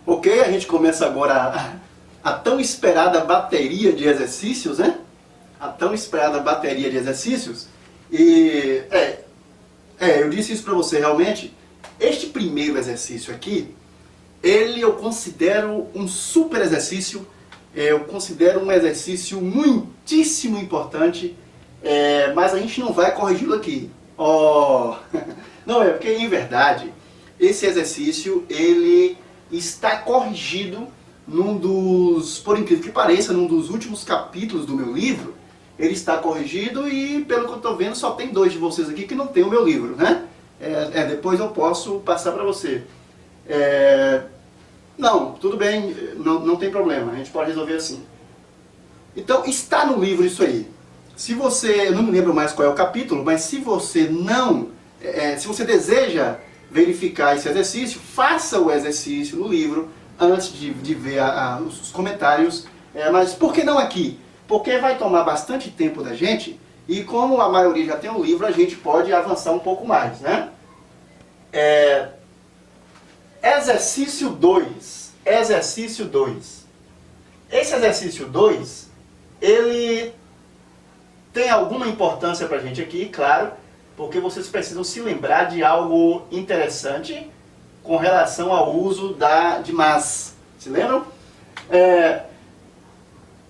Ok, a gente começa agora a tão esperada bateria de exercícios, né? A tão esperada bateria de exercícios. E eu disse isso para você realmente. Este primeiro exercício aqui, eu considero um super exercício. Eu considero um exercício muitíssimo importante, mas a gente não vai corrigi-lo aqui. Oh, não é porque em verdade esse exercício ele está corrigido por incrível que pareça, num dos últimos capítulos do meu livro. Ele está corrigido e, pelo que eu estou vendo, só tem 2 de vocês aqui que não tem o meu livro, né? Depois eu posso passar para você. Não, tudo bem, não tem problema, a gente pode resolver assim. Então, está no livro isso aí. Se você, eu não me lembro mais qual é o capítulo, mas se você se você deseja verificar esse exercício, faça o exercício no livro antes de ver os comentários. Mas por que não aqui? Porque vai tomar bastante tempo da gente e como a maioria já tem o livro, a gente pode avançar um pouco mais, né? Exercício 2. Exercício 2. Esse exercício 2, ele tem alguma importância pra gente aqui, claro, porque vocês precisam se lembrar de algo interessante com relação ao uso de mas. Se lembram?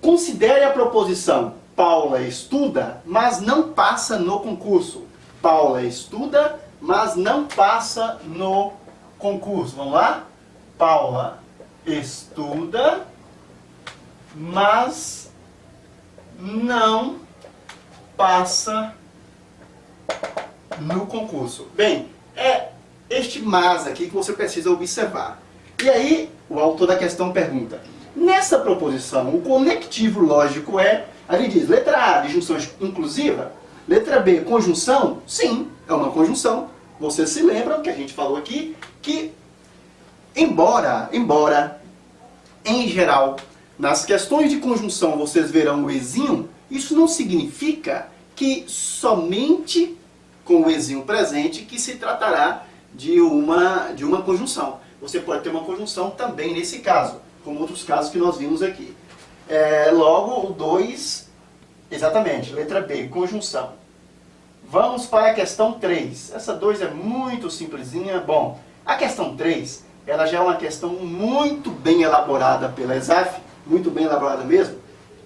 Considere a proposição Paula estuda, mas não passa no concurso. Paula estuda, mas não passa no concurso. Vamos lá? Paula estuda, mas não passa no concurso. Bem, é este mas aqui que você precisa observar. E aí, o autor da questão pergunta: nessa proposição, o conectivo lógico ali diz, letra A, disjunção inclusiva, letra B, conjunção? Sim, é uma conjunção. Vocês se lembram que a gente falou aqui que, embora, em geral, nas questões de conjunção vocês verão o ezinho, isso não significa que somente com o ezinho presente que se tratará de uma conjunção. Você pode ter uma conjunção também nesse caso, como outros casos que nós vimos aqui. Logo, o 2, exatamente, letra B, conjunção. Vamos para a questão 3. Essa 2 é muito simplesinha. Bom, a questão 3, ela já é uma questão muito bem elaborada pela ESAF, muito bem elaborada mesmo.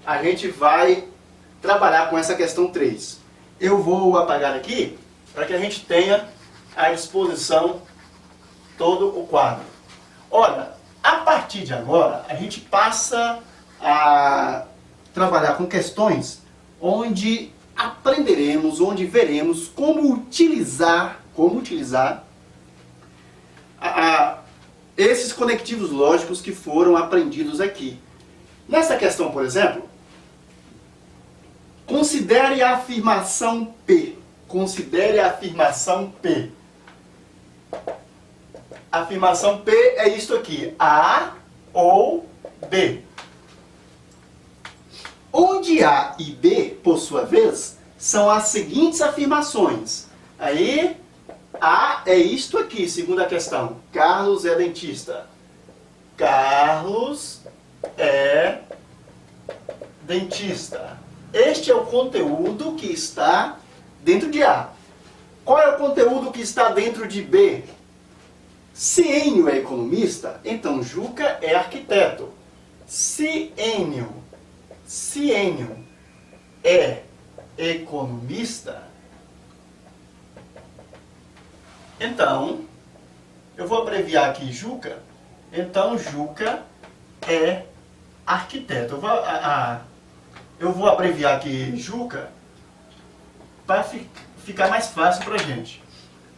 A gente vai trabalhar com essa questão 3. Eu vou apagar aqui para que a gente tenha à disposição todo o quadro. Olha, a partir de agora, a gente passa a trabalhar com questões onde aprenderemos, onde veremos como utilizar esses conectivos lógicos que foram aprendidos aqui. Nessa questão, por exemplo, considere a afirmação P. Considere a afirmação P. A afirmação P é isto aqui, A ou B. Onde A e B, por sua vez, são as seguintes afirmações. Aí, A é isto aqui, segundo a questão. Carlos é dentista. Carlos é dentista. Este é o conteúdo que está dentro de A. Qual é o conteúdo que está dentro de B? Se Enio é economista, então Juca é arquiteto. Se Enio é economista, então, eu vou abreviar aqui Juca, então Juca é arquiteto. Eu vou abreviar aqui Juca para ficar mais fácil para a gente.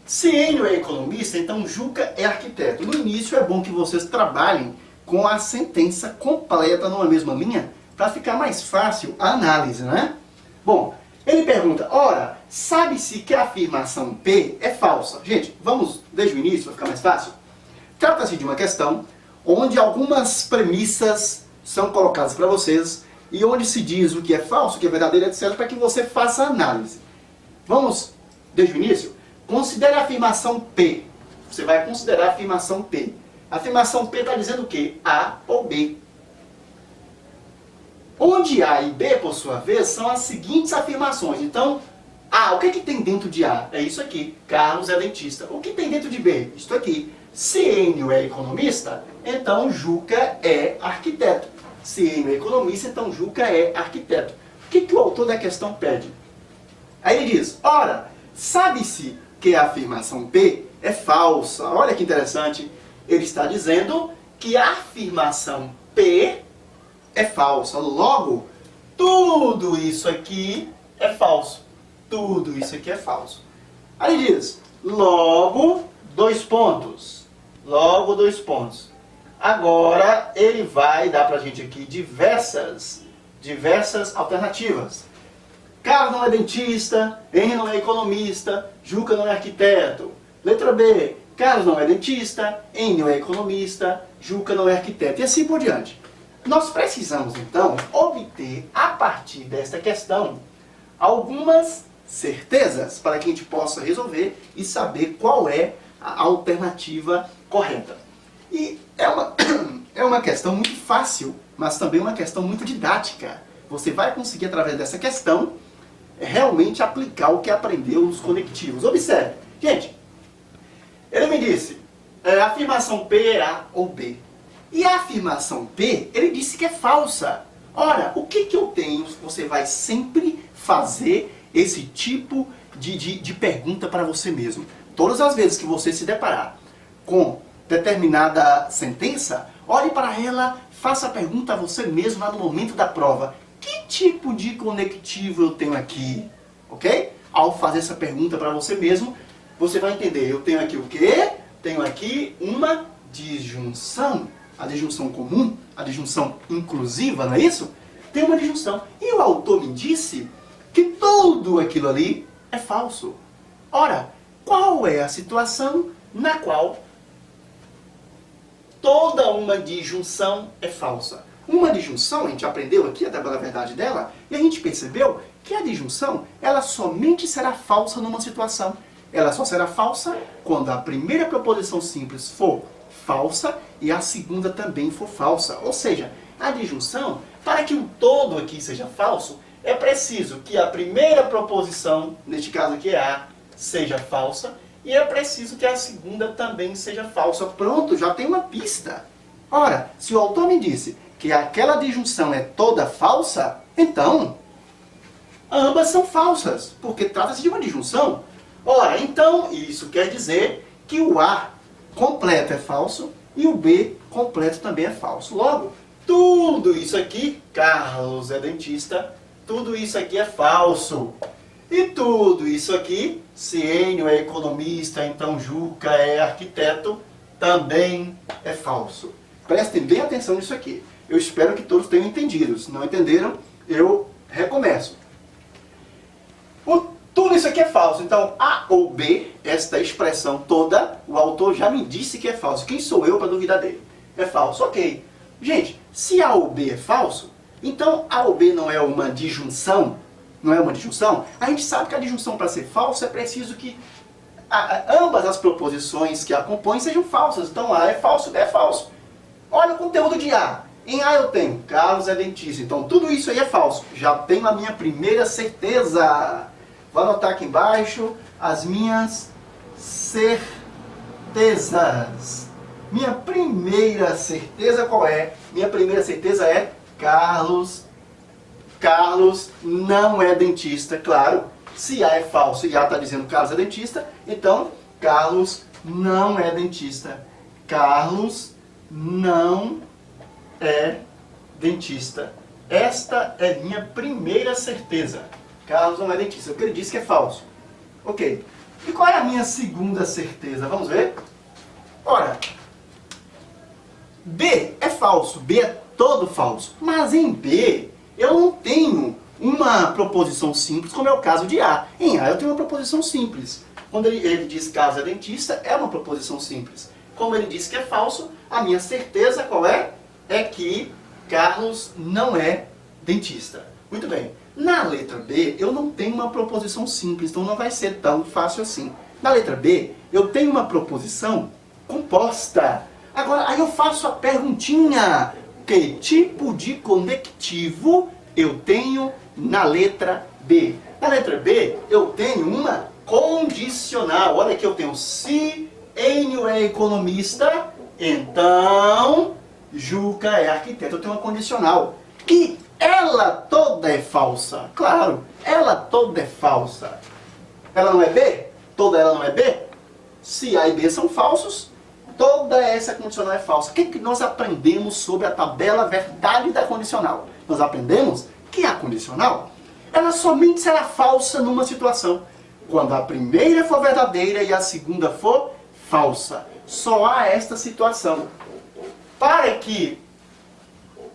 Se Enio é economista, então Juca é arquiteto. No início é bom que vocês trabalhem com a sentença completa numa mesma linha para ficar mais fácil a análise, né? Bom, ele pergunta, ora, sabe-se que a afirmação P é falsa? Gente, vamos desde o início para ficar mais fácil? Trata-se de uma questão onde algumas premissas são colocadas para vocês e onde se diz o que é falso, o que é verdadeiro, etc., para que você faça a análise. Vamos desde o início? Considere a afirmação P. Você vai considerar a afirmação P. A afirmação P está dizendo o quê? A ou B. Onde A e B, por sua vez, são as seguintes afirmações. Então, A, o que, que tem dentro de A? É isso aqui. Carlos é dentista. O que tem dentro de B? Isto aqui. Se Enio é economista, então Juca é arquiteto. Se Enio é economista, então Juca é arquiteto. O que, que o autor da questão pede? Aí ele diz, ora, sabe-se que a afirmação P é falsa. Olha que interessante. Ele está dizendo que a afirmação P é falsa. Logo, tudo isso aqui é falso. Tudo isso aqui é falso. Aí ele diz, logo, dois pontos. Logo, dois pontos. Agora, ele vai dar pra gente aqui diversas alternativas. Carlos não é dentista, Henry não é economista, Juca não é arquiteto. Letra B, Carlos não é dentista, Henry é economista, Juca não é arquiteto. E assim por diante. Nós precisamos, então, obter, a partir desta questão, algumas certezas para que a gente possa resolver e saber qual é a alternativa correta. E é uma questão muito fácil, mas também uma questão muito didática. Você vai conseguir, através dessa questão, realmente aplicar o que aprendeu nos conectivos. Observe. Gente, ele me disse, a afirmação P é A ou B. E a afirmação P, ele disse que é falsa. Ora, o que eu tenho? Você vai sempre fazer esse tipo de pergunta para você mesmo. Todas as vezes que você se deparar com determinada sentença, olhe para ela, faça a pergunta a você mesmo lá no momento da prova. Que tipo de conectivo eu tenho aqui? Ok? Ao fazer essa pergunta para você mesmo, você vai entender. Eu tenho aqui o quê? Tenho aqui uma disjunção. A disjunção comum, a disjunção inclusiva, não é isso? Tem uma disjunção. E o autor me disse que tudo aquilo ali é falso. Ora, qual é a situação na qual toda uma disjunção é falsa? Uma disjunção, a gente aprendeu aqui a tabela verdade dela, e a gente percebeu que a disjunção, ela somente será falsa numa situação. Ela só será falsa quando a primeira proposição simples for falsa e a segunda também for falsa. Ou seja, a disjunção, para que o todo aqui seja falso, é preciso que a primeira proposição, neste caso aqui é A, seja falsa, e é preciso que a segunda também seja falsa. Pronto, já tem uma pista. Ora, se o autor me disse que aquela disjunção é toda falsa, então ambas são falsas, porque trata-se de uma disjunção. Ora, então isso quer dizer que o A completo é falso e o B completo também é falso. Logo, tudo isso aqui, Carlos é dentista, tudo isso aqui é falso. E tudo isso aqui, se Enio é economista, então Juca é arquiteto, também é falso. Prestem bem atenção nisso aqui. Eu espero que todos tenham entendido. Se não entenderam, eu recomeço. Tudo isso aqui é falso. Então, A ou B, esta expressão toda, o autor já me disse que é falso. Quem sou eu para duvidar dele? É falso. Ok. Gente, se A ou B é falso, então A ou B não é uma disjunção? Não é uma disjunção? A gente sabe que a disjunção, para ser falsa, é preciso que ambas as proposições que a compõem sejam falsas. Então, A é falso, B é falso. Olha o conteúdo de A. Em A eu tenho, Carlos é dentista. Então, tudo isso aí é falso. Já tenho a minha primeira certeza. Vou anotar aqui embaixo as minhas certezas. Minha primeira certeza qual é? Minha primeira certeza é Carlos não é dentista. Claro, se A é falso e A está dizendo que Carlos é dentista, então Carlos não é dentista. Carlos não é dentista. Esta é minha primeira certeza. Carlos não é dentista, porque ele disse que é falso. Ok. E qual é a minha segunda certeza? Vamos ver? Ora, B é falso. B é todo falso. Mas em B, eu não tenho uma proposição simples, como é o caso de A. Em A, eu tenho uma proposição simples. Quando ele diz que Carlos é dentista, é uma proposição simples. Como ele disse que é falso, a minha certeza qual é? É que Carlos não é dentista. Muito bem. Na letra B, eu não tenho uma proposição simples, então não vai ser tão fácil assim. Na letra B, eu tenho uma proposição composta. Agora, aí eu faço a perguntinha. Que tipo de conectivo eu tenho na letra B? Na letra B, eu tenho uma condicional. Olha aqui, eu tenho se Enio é economista, então Juca é arquiteto. Eu tenho uma condicional. Que ela toda é falsa. Claro, ela toda é falsa. Ela não é B? Toda ela não é B? Se A e B são falsos, toda essa condicional é falsa. O que nós aprendemos sobre a tabela verdade da condicional? Nós aprendemos que a condicional, ela somente será falsa numa situação. Quando a primeira for verdadeira e a segunda for falsa. Só há esta situação. Para que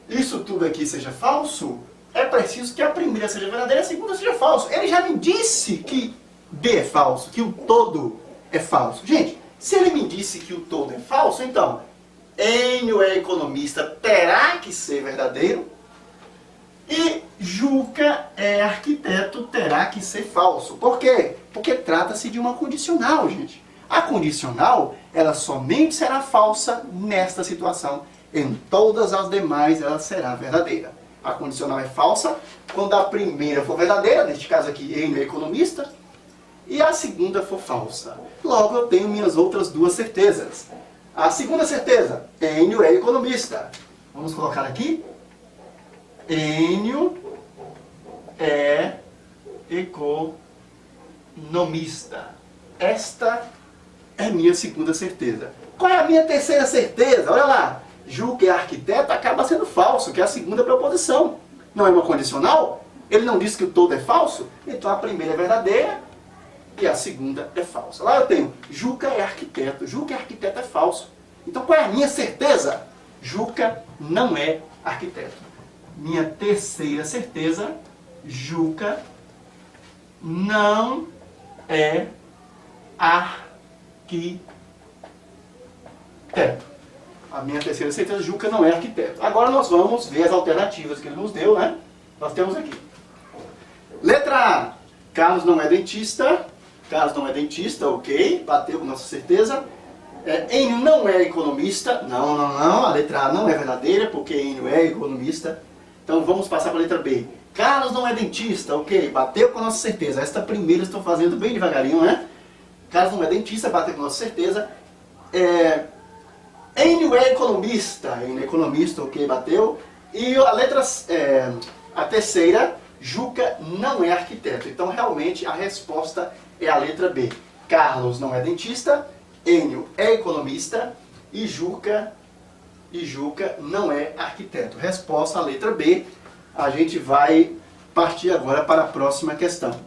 isso tudo aqui seja falso, é preciso que a primeira seja verdadeira e a segunda seja falsa. Ele já me disse que B é falso, que o todo é falso. Gente, se ele me disse que o todo é falso, então Enio é economista, terá que ser verdadeiro. E Juca é arquiteto, terá que ser falso. Por quê? Porque trata-se de uma condicional, gente. A condicional, ela somente será falsa nesta situação. Em todas as demais, ela será verdadeira. A condicional é falsa quando a primeira for verdadeira, neste caso aqui, Enio é economista, e a segunda for falsa. Logo, eu tenho minhas outras duas certezas. A segunda certeza, Enio é economista. Vamos colocar aqui. Enio é economista. Esta é minha segunda certeza. Qual é a minha terceira certeza? Olha lá. Juca é arquiteto acaba sendo falso, que é a segunda proposição. Não é uma condicional? Ele não disse que o todo é falso? Então a primeira é verdadeira e a segunda é falsa. Lá eu tenho Juca é arquiteto. Juca é arquiteto é falso. Então qual é a minha certeza? Juca não é arquiteto. Minha terceira certeza, Juca não é arquiteto. A minha terceira certeza, Juca não é arquiteto. Agora nós vamos ver as alternativas que ele nos deu, né? Nós temos aqui. Letra A, Carlos não é dentista. Carlos não é dentista, ok. Bateu com nossa certeza. Enio não é economista. Não. A letra A não é verdadeira, porque Enio é economista. Então vamos passar para a letra B. Carlos não é dentista, ok. Bateu com nossa certeza. Esta primeira estou fazendo bem devagarinho, né? Carlos não é dentista, bateu com nossa certeza. Enio é economista. Enio é economista, ok, bateu. E a terceira, Juca não é arquiteto. Então realmente a resposta é a letra B. Carlos não é dentista, Enio é economista e Juca não é arquiteto. Resposta a letra B. A gente vai partir agora para a próxima questão.